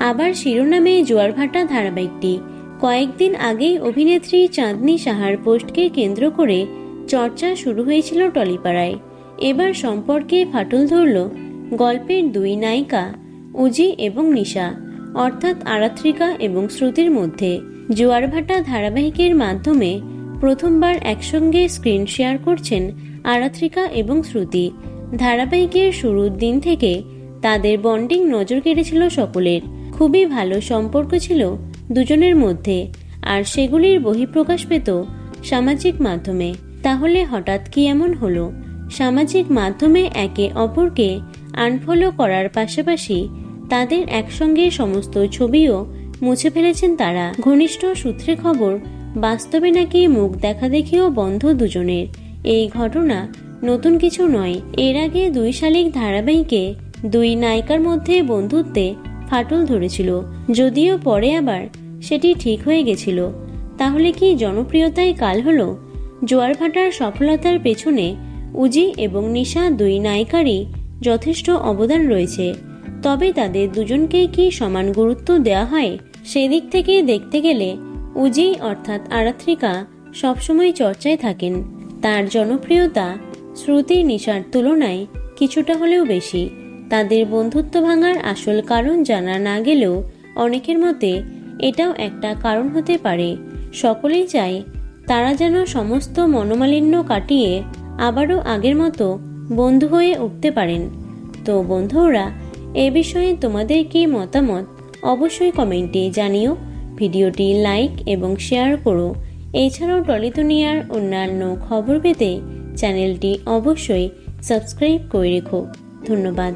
আবার শিরোনামে জোয়ারভাটা ধারাবাহিকটি। কয়েকদিন আগেই অভিনেত্রী চাঁদনি সাহার পোস্টকে কেন্দ্র করে চর্চা শুরু হয়েছিল টলিপাড়ায়। এবার সম্পর্কে ফাটল ধরল গল্পের দুই নায়িকা উজি এবং নিশা, অর্থাৎ আরাত্রিকা এবং শ্রুতির মধ্যে। জোয়ারভাটা ধারাবাহিকের মাধ্যমে প্রথমবার একসঙ্গে স্ক্রিন শেয়ার করছেন আরাত্রিকা এবং শ্রুতি। ধারাবাহিকের শুরুর দিন থেকে তাদের বন্ডিং নজর কেড়েছিল সকলের। খুবই ভালো সম্পর্ক ছিল দুজনের মধ্যে, আর সেগুলির বহিঃপ্রকাশ পেত সামাজিক মাধ্যমে। তাহলে হঠাৎ কি এমন হলো? সামাজিক মাধ্যমে একে অপরকে আনফলো করার পাশাপাশি তাদের একসঙ্গে সমস্ত ছবিও মুছে ফেলেছেন তারা। ঘনিষ্ঠ সূত্রে খবর, বাস্তবে নাকি মুখ দেখাদেখিও বন্ধ দুজনের। এই ঘটনা নতুন কিছু নয়। এর আগে 2 শালিক ধারাবাহিকে দুই নায়িকার মধ্যে বন্ধুত্বে ফাটল ধরেছিল, যদিও পরে আবার সেটি ঠিক হয়ে গেছিল। তাহলে কি জনপ্রিয়তায় কাল হলো? জোয়ারভাটার সফলতার পেছনে উজি এবং নিশা দুই নায়িকারই যথেষ্ট অবদান রয়েছে। তবে তাদের দুজনকেই কি সমান গুরুত্ব দেওয়া হয়? সেদিক থেকে দেখতে গেলে উজি অর্থাৎ আরাত্রিকা সবসময় চর্চায় থাকেন। তার জনপ্রিয়তা শ্রুতি নিশার তুলনায় কিছুটা হলেও বেশি। তাদের বন্ধুত্ব ভাঙার আসল কারণ জানা না গেলেও অনেকের মতে এটাও একটা কারণ হতে পারে। সকলেই চায় তারা যেন সমস্ত মনোমালিন্য কাটিয়ে আবারও আগের মতো বন্ধু হয়ে উঠতে পারেন। তো বন্ধুরা, এ বিষয়ে তোমাদের কি মতামত অবশ্যই কমেন্টে জানিও। ভিডিওটি লাইক এবং শেয়ার করো। এছাড়াও টলি দুনিয়ার অন্যান্য খবর পেতে চ্যানেলটি অবশ্যই সাবস্ক্রাইব করে রেখো। ধন্যবাদ।